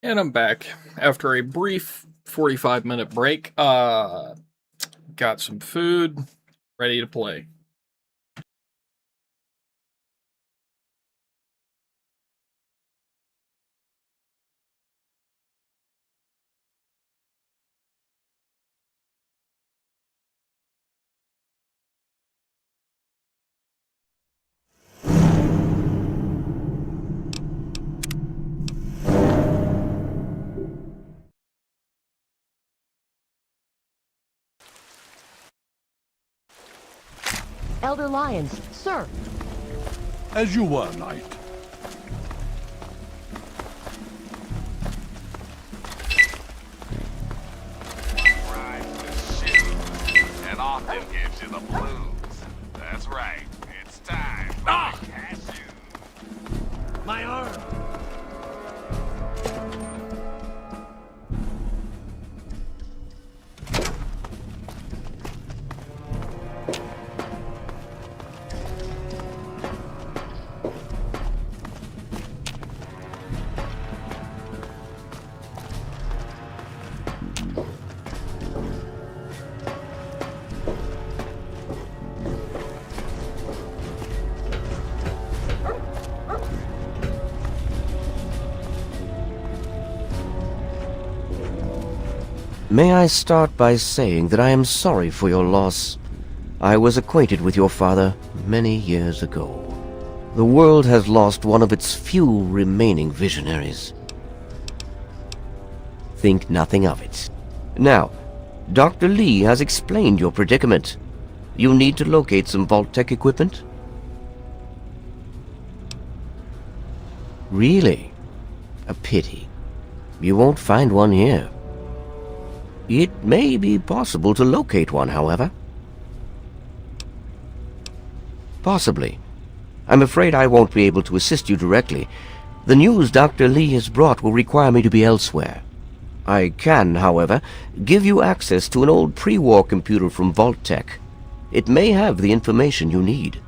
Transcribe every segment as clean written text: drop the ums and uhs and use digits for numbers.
And I'm back after a brief 45-minute break. Got some food, ready to play. Elder Lyons, sir. As you were, Knight. Rides the shoes and often gives you the blues. That's right. It's time for the cashew. My arm! May I start by saying that I am sorry for your loss. I was acquainted with your father many years ago. The world has lost one of its few remaining visionaries. Think nothing of it. Now, Dr. Lee has explained your predicament. You need to locate some Vault-Tec equipment? Really? A pity. You won't find one here. It may be possible to locate one, however. Possibly. I'm afraid I won't be able to assist you directly. The news Dr. Lee has brought will require me to be elsewhere. I can, however, give you access to an old pre-war computer from Vault-Tec. It may have the information you need.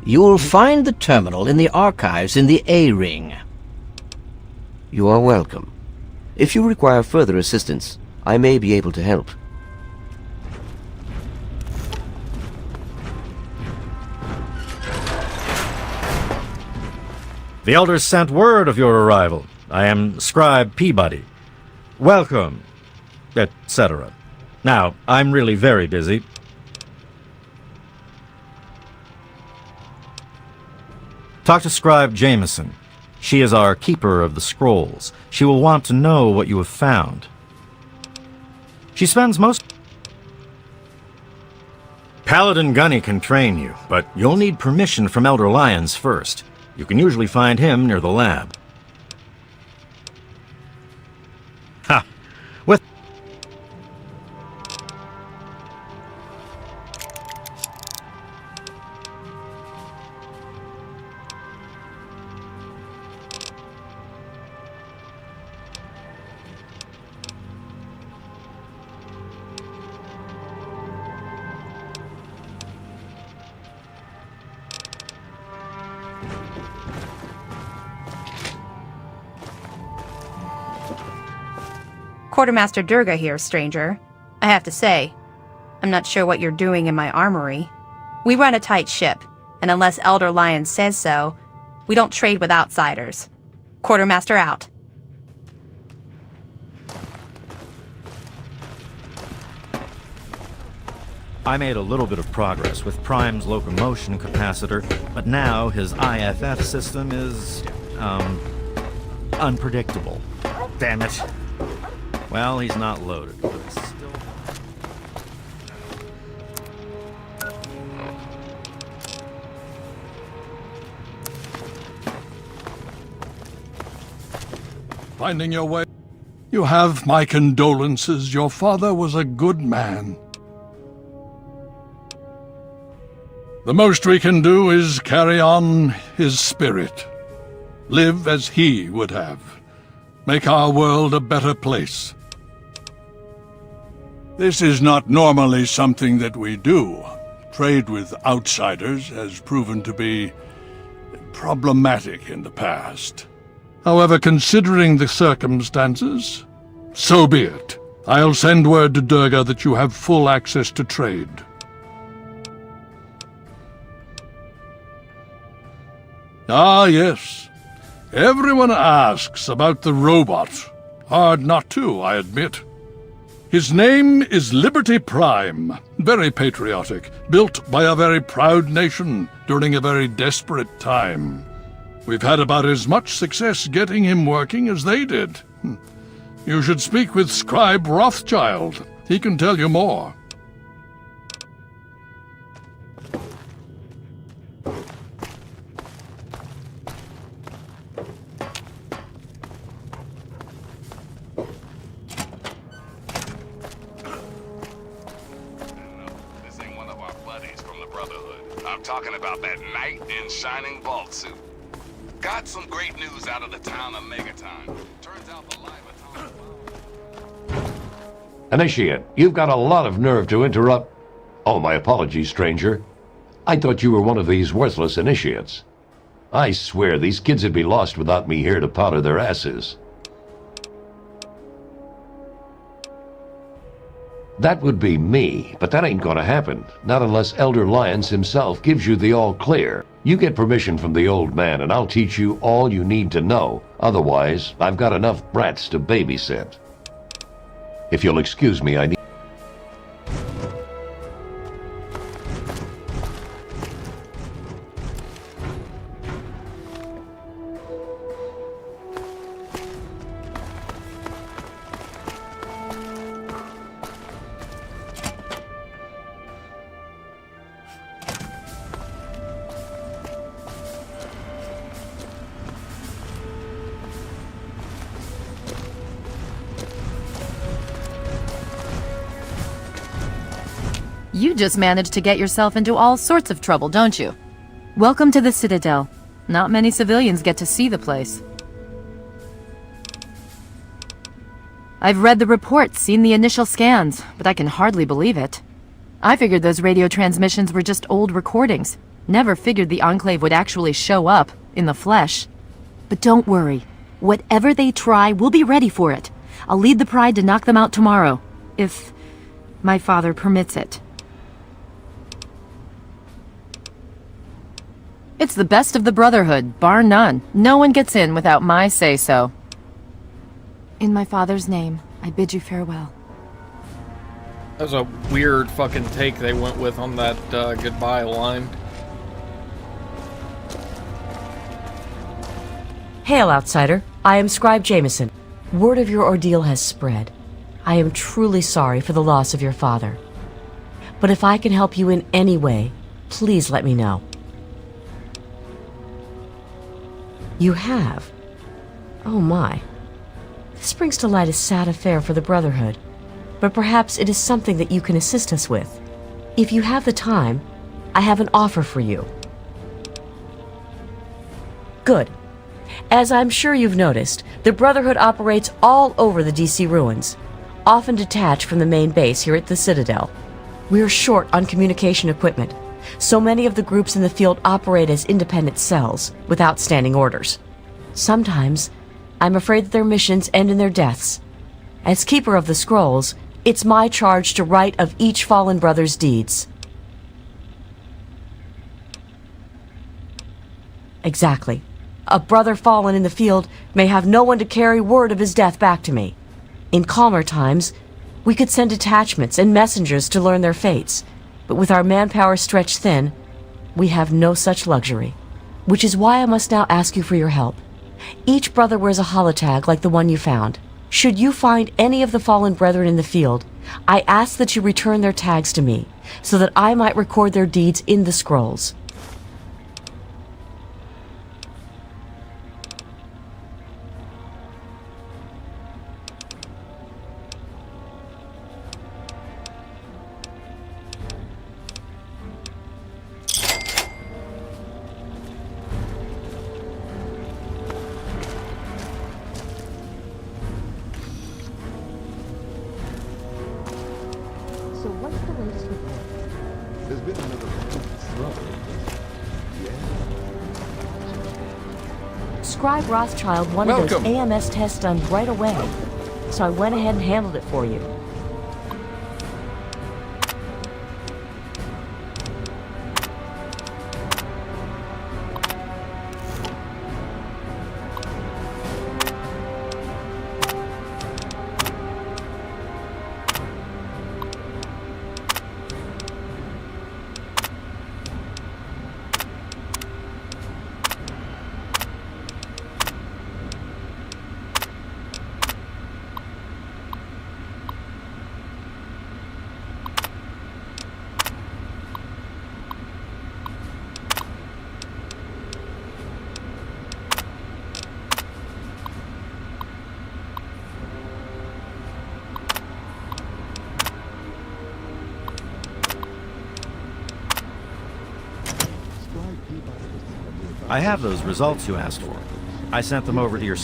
You'll find the terminal in the archives in the A-Ring. You are welcome. If you require further assistance, I may be able to help. The Elders sent word of your arrival. I am Scribe Peabody. Welcome, etc. Now, I'm really very busy. Talk to Scribe Jameson. She is our keeper of the scrolls. She will want to know what you have found. She spends most... Paladin Gunny can train you, but you'll need permission from Elder Lyons first. You can usually find him near the lab. Ha! With... Quartermaster Durga here, stranger. I have to say, I'm not sure what you're doing in my armory. We run a tight ship, and unless Elder Lion says so, we don't trade with outsiders. Quartermaster out. I made a little bit of progress with Prime's locomotion capacitor, but now his IFF system is, unpredictable. Damn it. Well, he's not loaded, but it's still... Finding your way? You have my condolences. Your father was a good man. The most we can do is carry on his spirit. Live as he would have. Make our world a better place. This is not normally something that we do. Trade with outsiders has proven to be problematic in the past. However, considering the circumstances, so be it. I'll send word to Durga that you have full access to trade. Ah, yes. Everyone asks about the robot. Hard not to, I admit. His name is Liberty Prime. Very patriotic. Built by a very proud nation during a very desperate time. We've had about as much success getting him working as they did. You should speak with Scribe Rothschild. He can tell you more. This ain't one of our buddies from the Brotherhood. I'm talking about that knight in shining vault suit. Got some great news out of the town of Megaton. Turns out the live atomic Initiate, you've got a lot of nerve to interrupt. Oh, my apologies, stranger. I thought you were one of these worthless initiates. I swear these kids would be lost without me here to powder their asses. That would be me, but that ain't gonna happen. Not unless Elder Lyons himself gives you the all clear. You get permission from the old man, and I'll teach you all you need to know. Otherwise, I've got enough brats to babysit. If you'll excuse me, I need... You just managed to get yourself into all sorts of trouble, don't you? Welcome to the Citadel. Not many civilians get to see the place. I've read the reports, seen the initial scans, but I can hardly believe it. I figured those radio transmissions were just old recordings. Never figured the Enclave would actually show up, in the flesh. But don't worry. Whatever they try, we'll be ready for it. I'll lead the Pride to knock them out tomorrow, if my father permits it. It's the best of the Brotherhood, bar none. No one gets in without my say-so. In my father's name, I bid you farewell. That was a weird fucking take they went with on that goodbye line. Hail, outsider. I am Scribe Jameson. Word of your ordeal has spread. I am truly sorry for the loss of your father. But if I can help you in any way, please let me know. You have? Oh my. This brings to light a sad affair for the Brotherhood, but perhaps it is something that you can assist us with. If you have the time, I have an offer for you. Good. As I'm sure you've noticed, the Brotherhood operates all over the DC ruins, often detached from the main base here at the Citadel. We're short on communication equipment, so many of the groups in the field operate as independent cells, without standing orders. Sometimes, I'm afraid that their missions end in their deaths. As Keeper of the Scrolls, it's my charge to write of each fallen brother's deeds. Exactly. A brother fallen in the field may have no one to carry word of his death back to me. In calmer times, we could send detachments and messengers to learn their fates, but with our manpower stretched thin, we have no such luxury. Which is why I must now ask you for your help. Each brother wears a holotag like the one you found. Should you find any of the fallen brethren in the field, I ask that you return their tags to me, so that I might record their deeds in the scrolls. So what's the latest report? There's been another trouble. Scribe Rothschild wanted Welcome. those AMS tests done right away, so I went ahead and handled it for you. I have those results you asked for. I sent them over to your...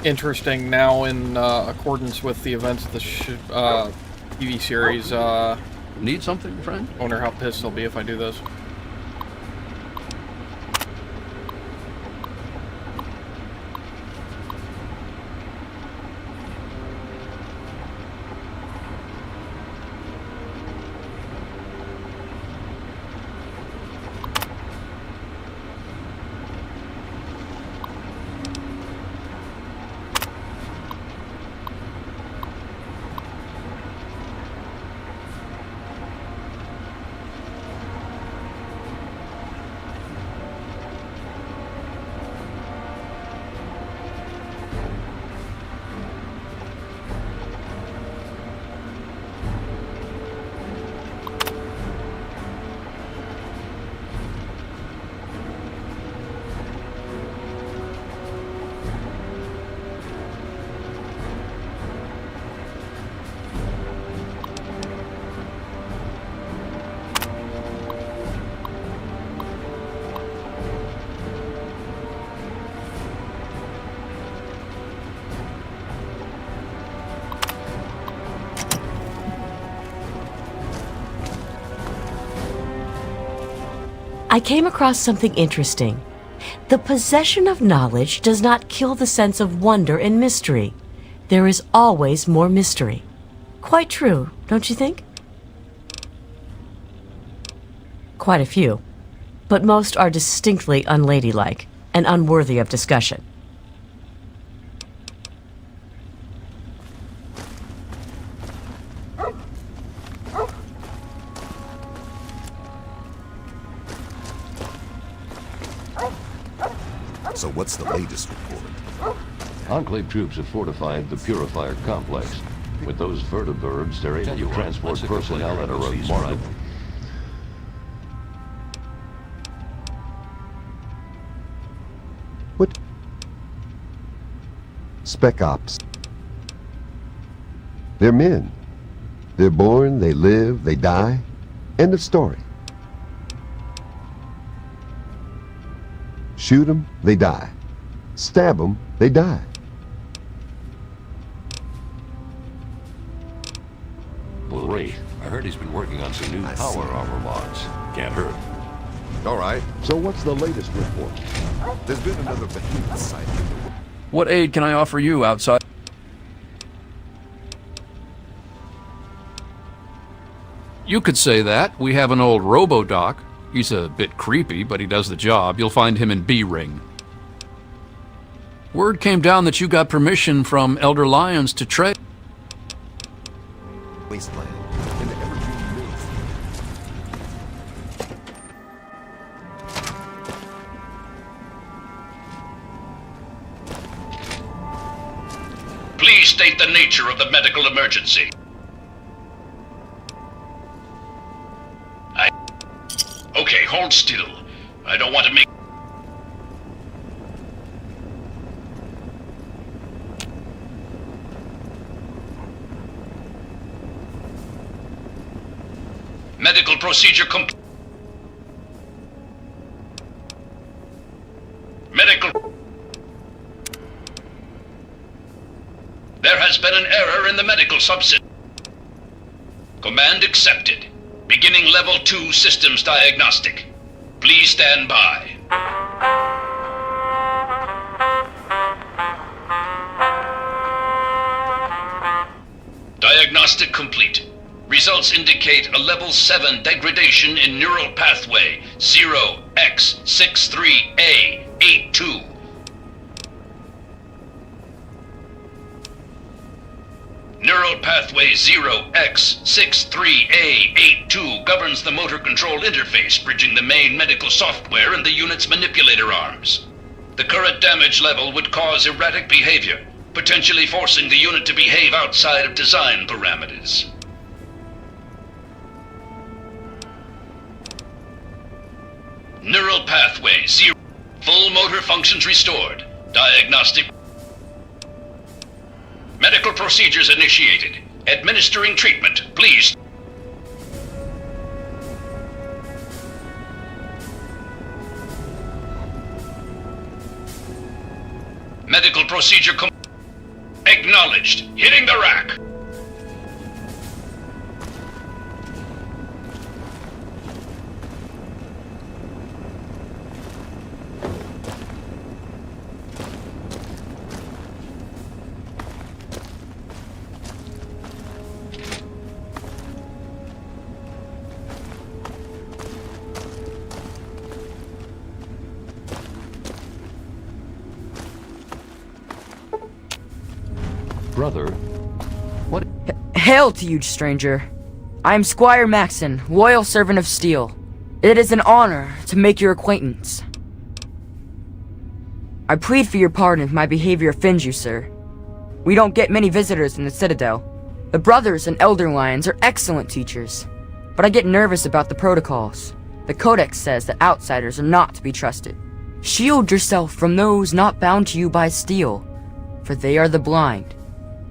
Interesting. Now, in accordance with the events of the TV series, Need something, friend? I wonder how pissed they'll be if I do this. I came across something interesting. The possession of knowledge does not kill the sense of wonder and mystery. There is always more mystery. Quite true, don't you think? Quite a few, but most are distinctly unladylike and unworthy of discussion. So what's the latest report? Enclave troops have fortified the Purifier complex. With those vertibirds, they're able to transport personnel at a remarkable... What? Spec Ops. They're men. They're born, they live, they die. End of story. Shoot them, they die. Stab them, they die. Great. I heard he's been working on some new power armor mods. Can't hurt. All right, so what's the latest report? There's been another behemoth sighting. What aid can I offer you outside? You could say that. We have an old robo-doc. He's a bit creepy, but he does the job. You'll find him in B-Ring. Word came down that you got permission from Elder Lyons to trade. Wasteland. And evergreen mills. Please state the nature of the medical emergency. Okay, hold still. I don't want to make... Medical procedure complete. Medical... There has been an error in the medical subsystem. Command accepted. Beginning Level 2 Systems Diagnostic. Please stand by. Diagnostic complete. Results indicate a Level 7 degradation in neural pathway 0x63A82. Neural pathway 0x63A82 governs the motor control interface, bridging the main medical software and the unit's manipulator arms. The current damage level would cause erratic behavior, potentially forcing the unit to behave outside of design parameters. Neural pathway 0. Full motor functions restored. Diagnostic. Medical procedures initiated. Administering treatment, please. Medical procedure acknowledged. Hitting the rack. Brother, what? Hail to you, stranger. I am Squire Maxon, loyal servant of steel. It is an honor to make your acquaintance. I plead for your pardon if my behavior offends you, sir. We don't get many visitors in the Citadel. The brothers and Elder Lions are excellent teachers, but I get nervous about the protocols. The Codex says that outsiders are not to be trusted. Shield yourself from those not bound to you by steel, for they are the blind.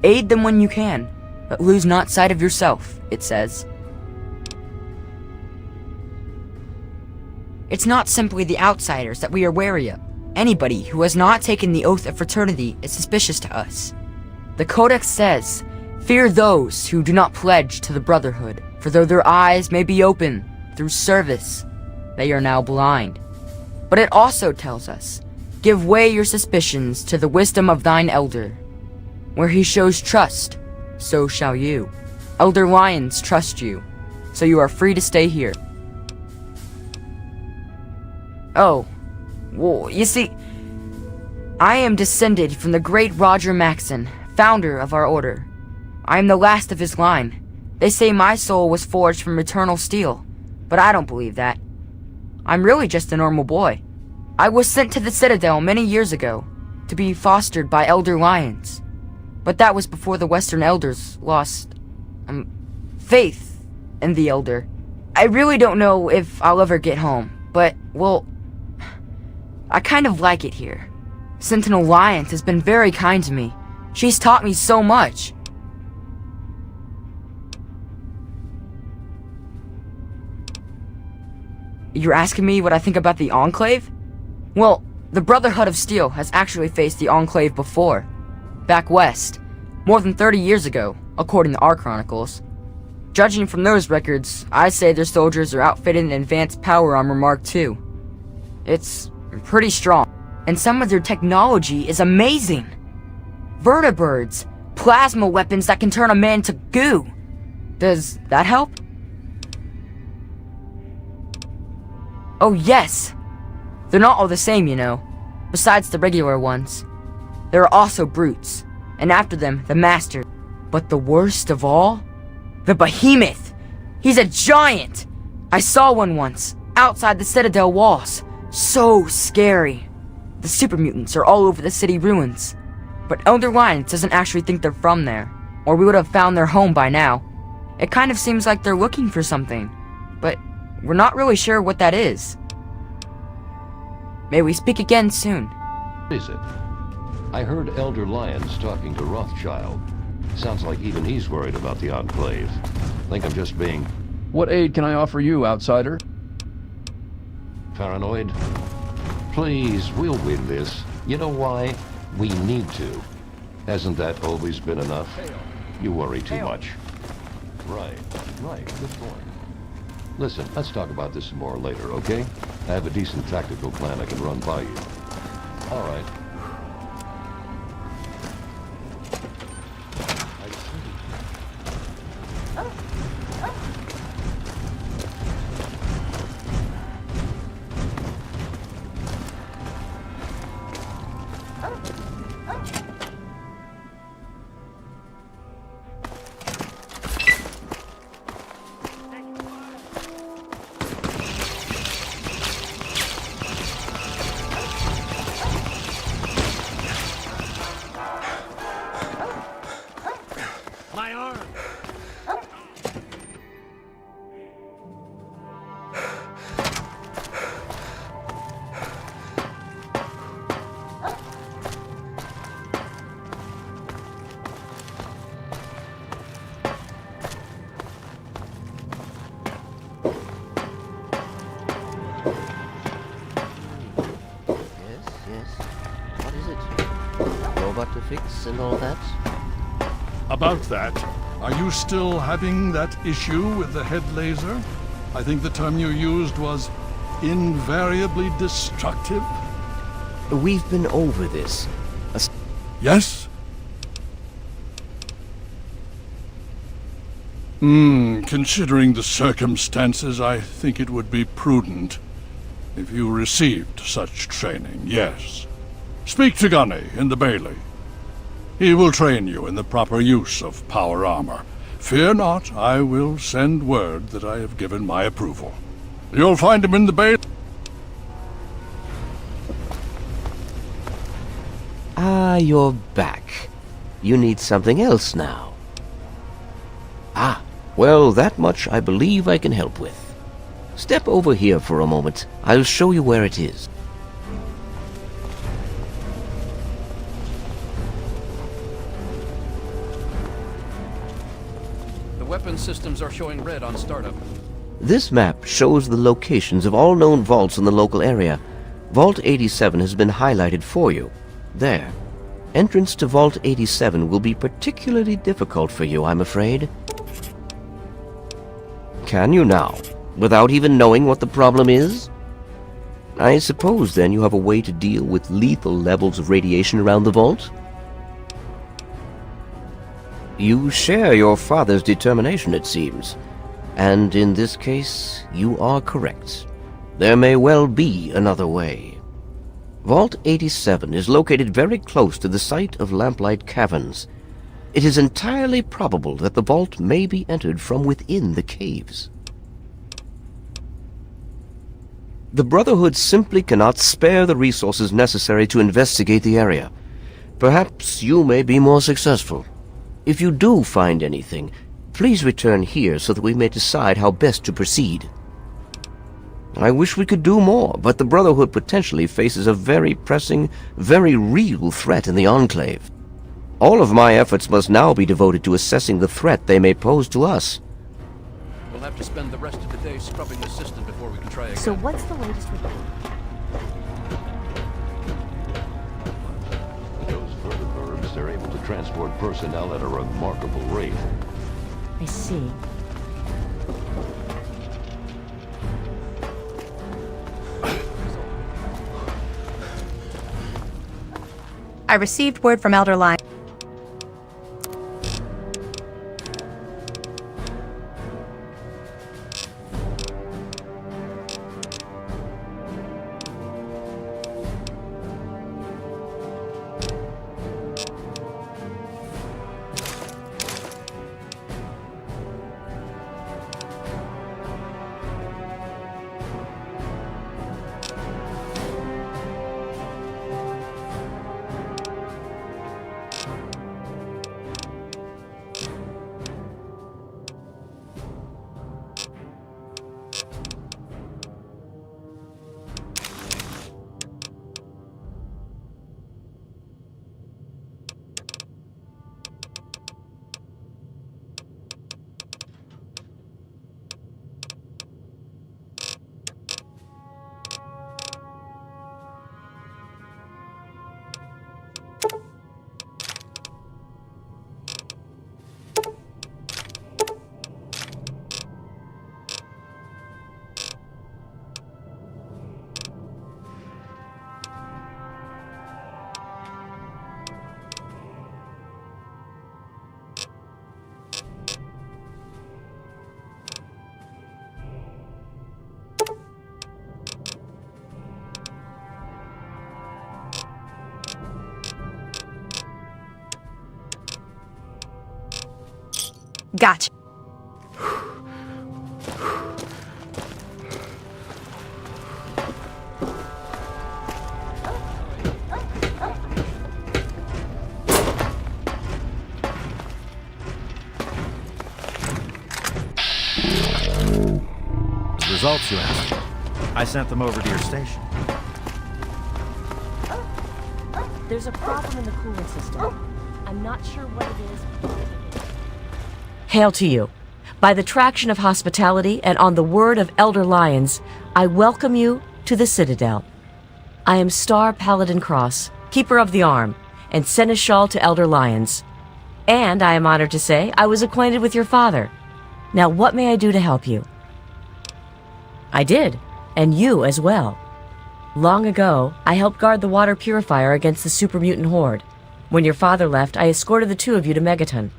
Aid them when you can, but lose not sight of yourself, it says. It's not simply the outsiders that we are wary of. Anybody who has not taken the oath of fraternity is suspicious to us. The Codex says, fear those who do not pledge to the Brotherhood, for though their eyes may be open through service, they are now blind. But it also tells us, give way your suspicions to the wisdom of thine elder. Where he shows trust, so shall you. Elder Lions trust you, so you are free to stay here. Oh, well, you see, I am descended from the great Roger Maxon, founder of our order. I am the last of his line. They say my soul was forged from eternal steel, but I don't believe that. I'm really just a normal boy. I was sent to the Citadel many years ago, to be fostered by Elder Lions. But that was before the Western Elders lost, faith in the Elder. I really don't know if I'll ever get home, but, well, I kind of like it here. Sentinel Lyons has been very kind to me. She's taught me so much. You're asking me what I think about the Enclave? Well, the Brotherhood of Steel has actually faced the Enclave before. Back west, more than 30 years ago, according to our chronicles. Judging from those records, I say their soldiers are outfitted in advanced power armor Mark II. It's pretty strong, and some of their technology is amazing. Vertibirds, plasma weapons that can turn a man to goo. Does that help? Oh, yes! They're not all the same, you know. Besides the regular ones. There are also brutes, and after them, the master. But the worst of all? The behemoth! He's a giant! I saw one once, outside the Citadel walls. So scary. The super mutants are all over the city ruins. But Elder Lions doesn't actually think they're from there, or we would have found their home by now. It kind of seems like they're looking for something, but we're not really sure what that is. May we speak again soon. What is it? I heard Elder Lyons talking to Rothschild. Sounds like even he's worried about the Enclave. Think I'm just being... What aid can I offer you, outsider? paranoid? Please, we'll win this. You know why? We need to. Hasn't that always been enough? You worry too much. Right, good point. Listen, let's talk about this some more later, okay? I have a decent tactical plan I can run by you. All right. To fix and all that? About that, are you still having that issue with the head laser? I think the term you used was invariably destructive. We've been over this. Yes? Considering the circumstances, I think it would be prudent if you received such training, yes. Speak to Gunny in the Bailey. He will train you in the proper use of power armor. Fear not, I will send word that I have given my approval. You'll find him in the Bailey. Ah, you're back. You need something else now. Ah, well, that much I believe I can help with. Step over here for a moment. I'll show you where it is. Weapon systems are showing red on startup. This map shows the locations of all known vaults in the local area. Vault 87 has been highlighted for you. There. Entrance to Vault 87 will be particularly difficult for you, I'm afraid. Can you now, without even knowing what the problem is? I suppose then you have a way to deal with lethal levels of radiation around the vault? You share your father's determination, it seems. And in this case, you are correct. There may well be another way. Vault 87 is located very close to the site of Lamplight Caverns. It is entirely probable that the vault may be entered from within the caves. The Brotherhood simply cannot spare the resources necessary to investigate the area. Perhaps you may be more successful. If you do find anything, please return here so that we may decide how best to proceed. I wish we could do more, but the Brotherhood potentially faces a very pressing, very real threat in the Enclave. All of my efforts must now be devoted to assessing the threat they may pose to us. We'll have to spend the rest of the day scrubbing the system before we can try again. So what's the latest report? They're able to transport personnel at a remarkable rate. I see. I received word from Elder Lion. Gotcha. Results, you asked. I sent them over to your station. There's a problem in the cooling system. I'm not sure what it is. Hail to you. By the traction of hospitality and on the word of Elder Lyons, I welcome you to the Citadel. I am Star Paladin Cross, Keeper of the Arm, and Seneschal to Elder Lyons. And I am honored to say I was acquainted with your father. Now what may I do to help you? I did, and you as well. Long ago, I helped guard the water purifier against the super mutant horde. When your father left, I escorted the two of you to Megaton.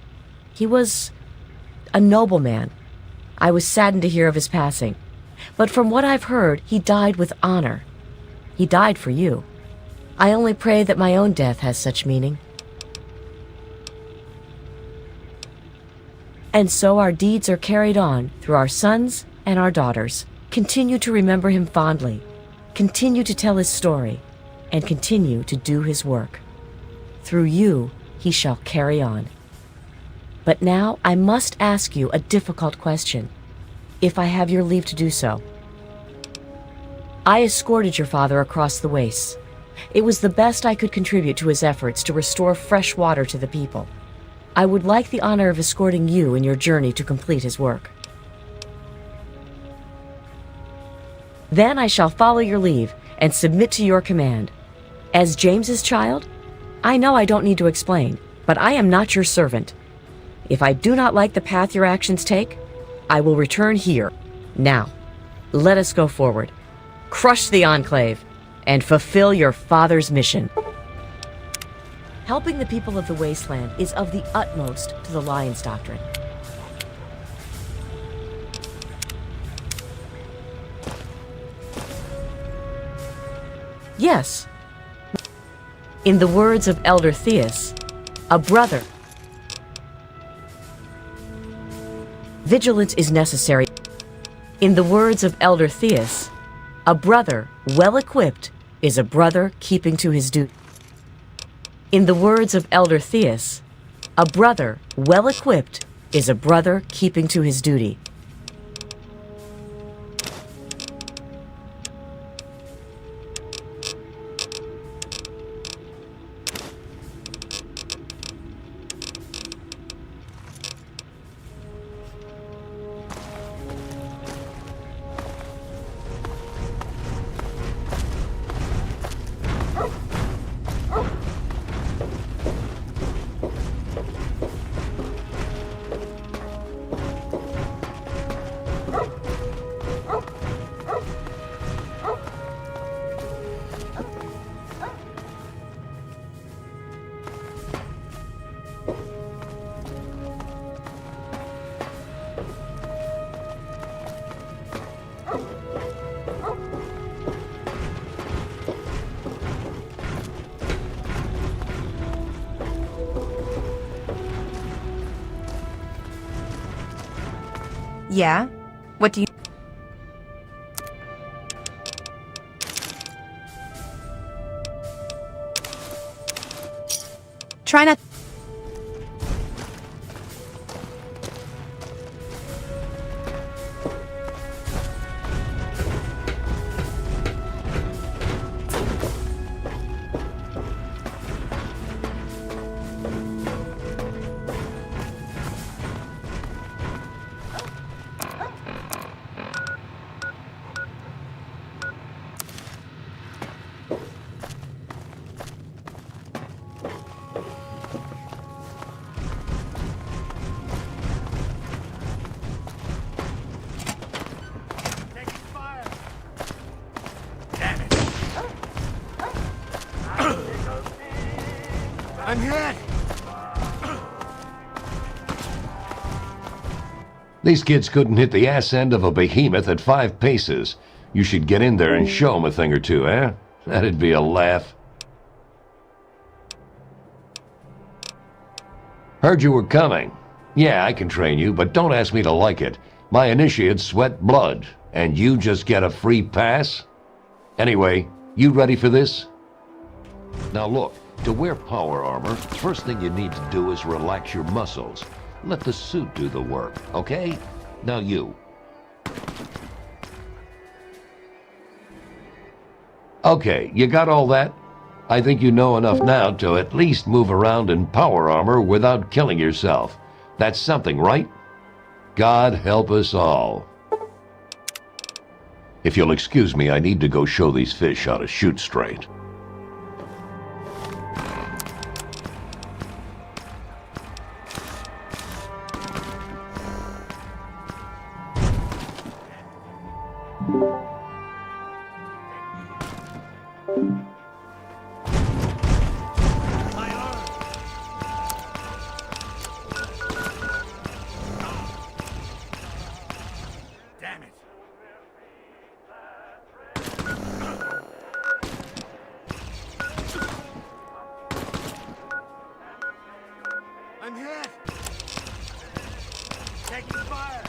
He was a noble man. I was saddened to hear of his passing. But from what I've heard, he died with honor. He died for you. I only pray that my own death has such meaning. And so our deeds are carried on through our sons and our daughters. Continue to remember him fondly, continue to tell his story, and continue to do his work. Through you, he shall carry on. But now I must ask you a difficult question, if I have your leave to do so. I escorted your father across the wastes. It was the best I could contribute to his efforts to restore fresh water to the people. I would like the honor of escorting you in your journey to complete his work. Then I shall follow your leave and submit to your command. As James's child, I know I don't need to explain, but I am not your servant. If I do not like the path your actions take, I will return here. Now, let us go forward, crush the Enclave, and fulfill your father's mission. Helping the people of the wasteland is of the utmost to the Lyons Doctrine. Yes. In the words of Elder Theus, a brother. Vigilance is necessary. In the words of Elder Theus, a brother well-equipped is a brother keeping to his duty. In the words of Elder Theus, a brother well-equipped is a brother keeping to his duty. Yeah? What do you... Try not... I'm hit! These kids couldn't hit the ass end of a behemoth at 5 paces. You should get in there and show them a thing or two, eh? That'd be a laugh. Heard you were coming. Yeah, I can train you, but don't ask me to like it. My initiates sweat blood, and you just get a free pass? Anyway, you ready for this? Now look, to wear power armor, first thing you need to do is relax your muscles. Let the suit do the work, okay? Now you. Okay, you got all that? I think you know enough now to at least move around in power armor without killing yourself. That's something, right? God help us all. If you'll excuse me, I need to go show these fish how to shoot straight. I'm hit! Taking fire!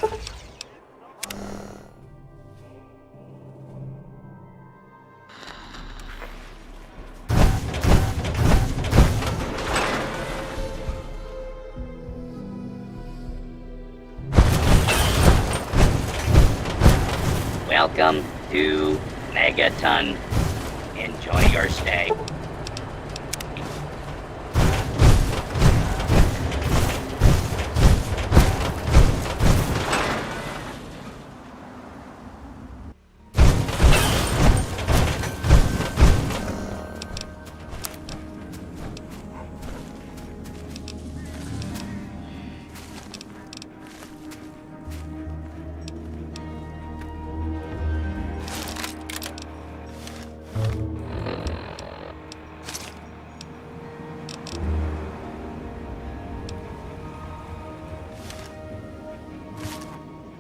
Welcome to Megaton. Enjoy your stay.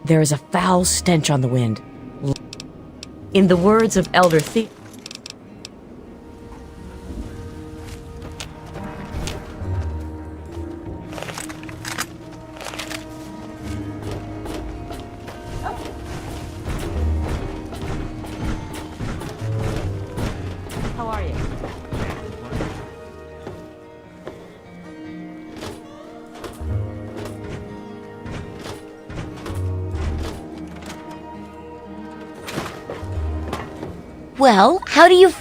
There is a foul stench on the wind. In the words of Elder The... How are you? Well, how do you...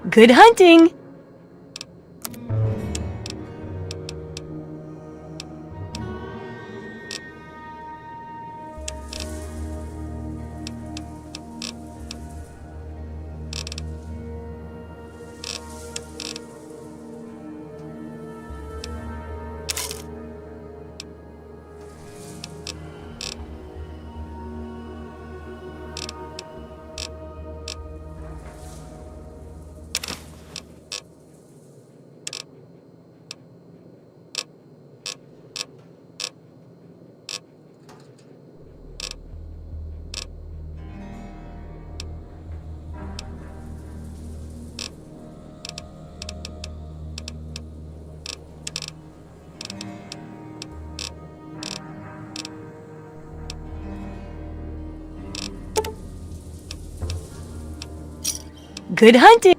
Good hunting! Good hunting!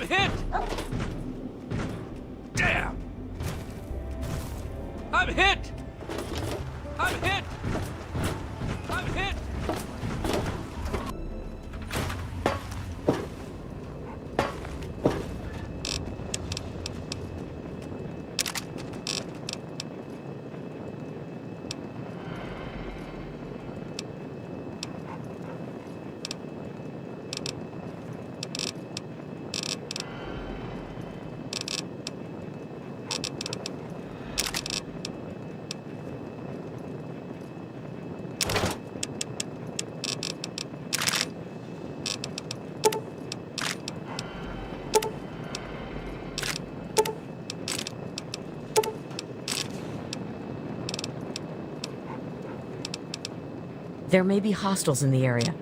I'm hit! Damn! I'm hit! I'm hit! I'm hit! There may be hostiles in the area.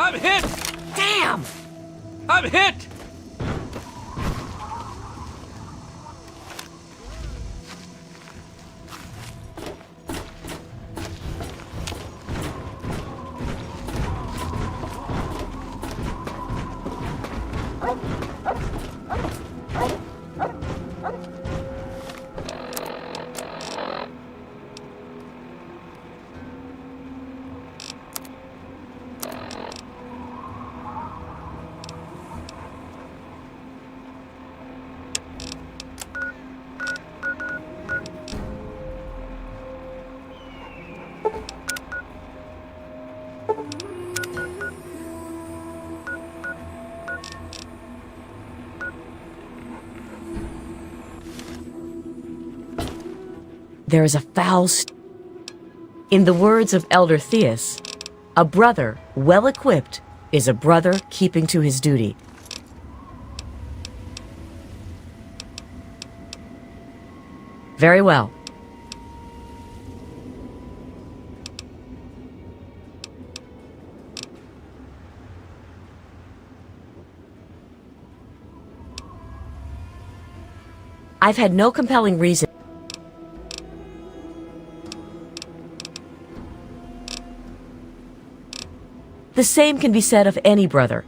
I'm hit! Damn! I'm hit! There is a foul In the words of Elder Theus, a brother well equipped is a brother keeping to his duty. Very well. I've had no compelling reason. The same can be said of any brother.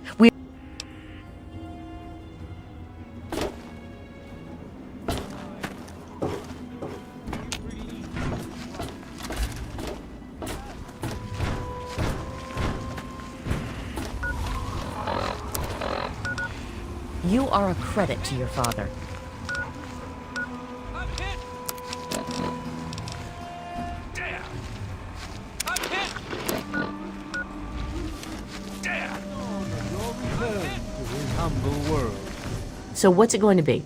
You are a credit to your father. So what's it going to be?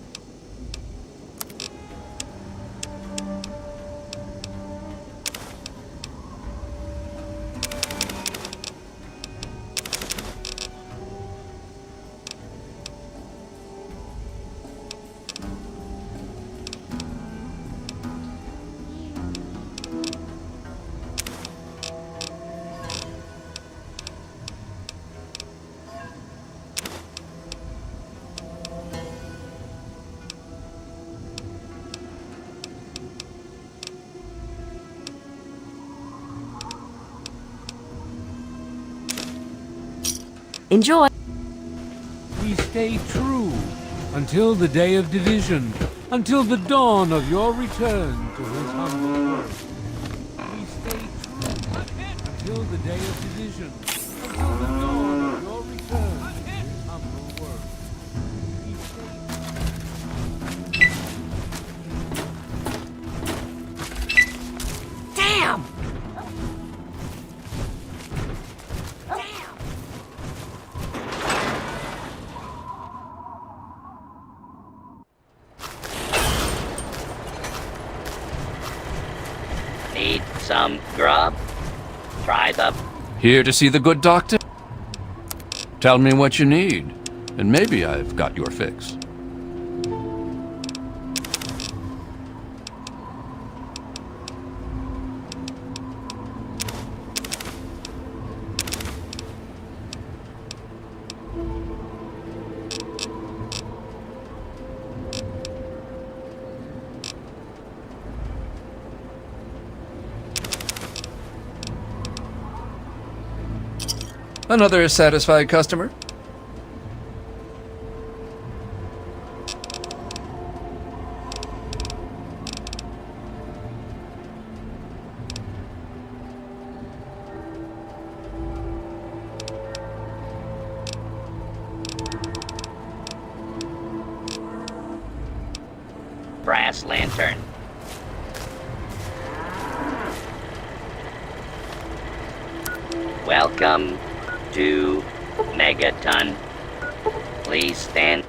Enjoy. We stay true until the day of division, until the dawn of your return to his humble world. We stay true until the day of division, until the dawn of your return to his humble world. Damn! Need some grub? Try the... Here to see the good doctor? Tell me what you need, and maybe I've got your fix. Another satisfied customer? brass lantern. Welcome to Megaton. Please stand.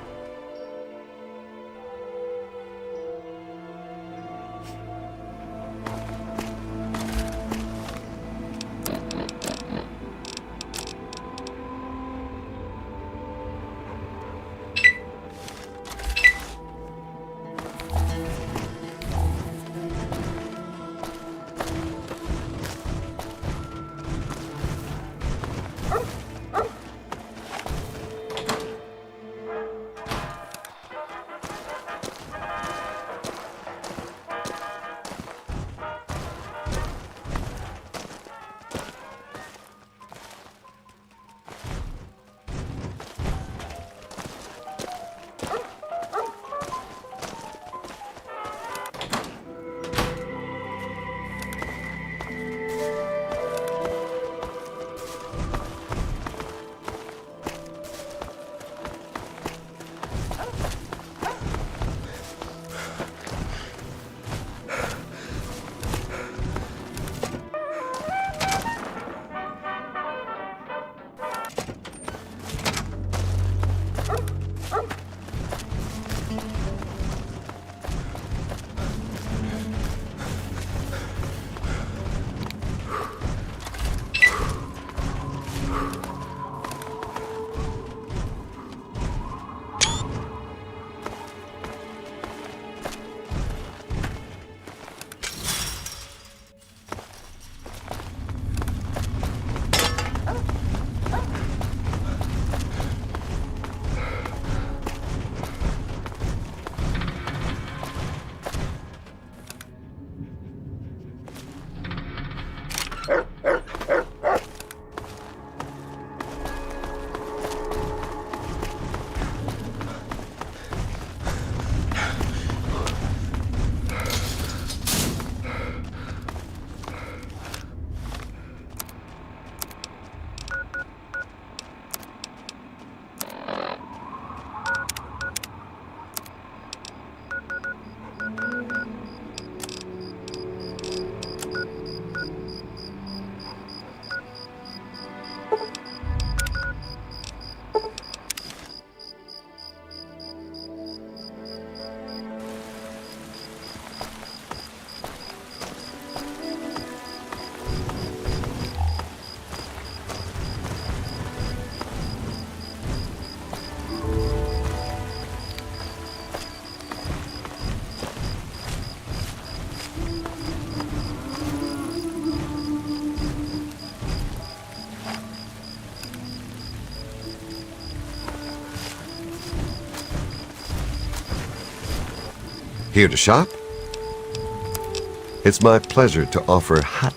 Here to shop? It's my pleasure to offer hot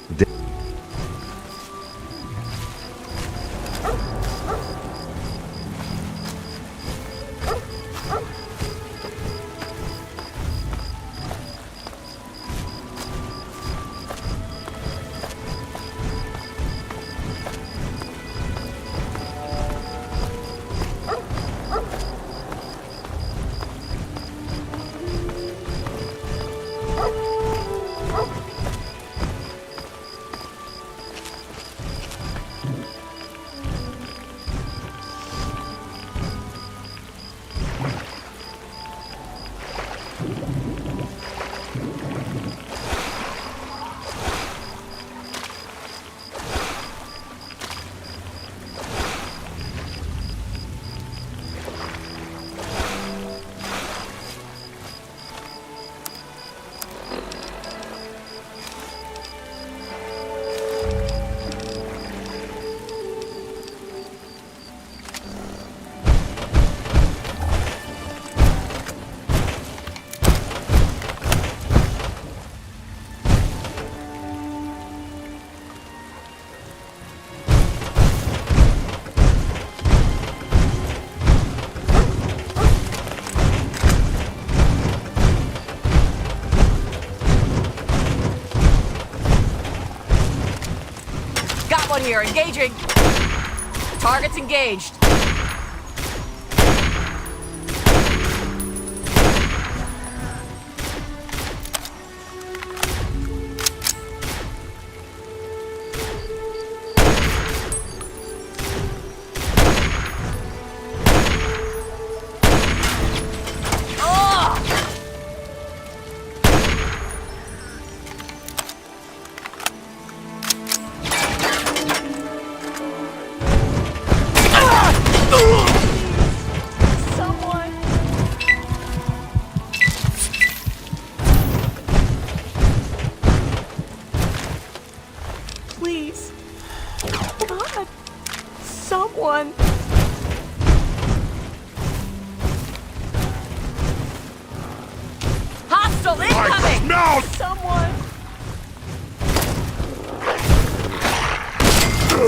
One here, engaging. Target's engaged. Someone! Hostile incoming! No! Someone!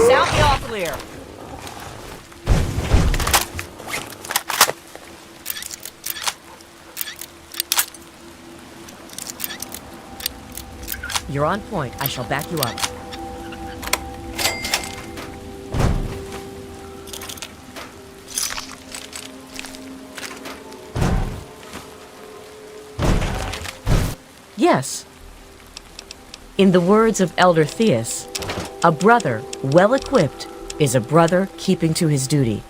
Sound me all clear. You're on point. I shall back you up. Yes. In the words of Elder Theus, a brother well equipped is a brother keeping to his duty.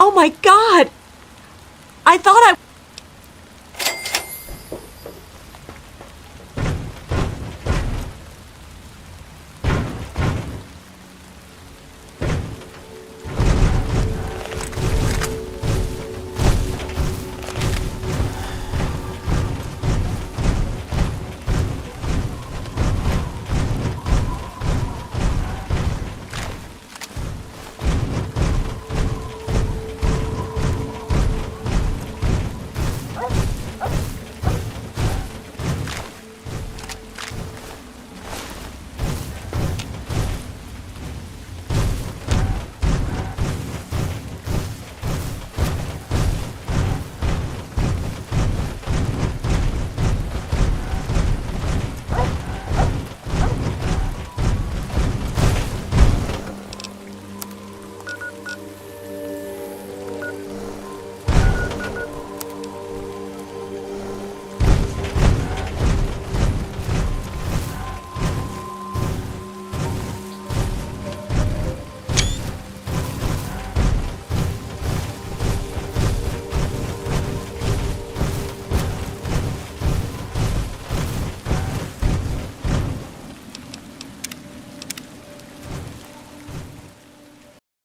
Oh my God! I thought I...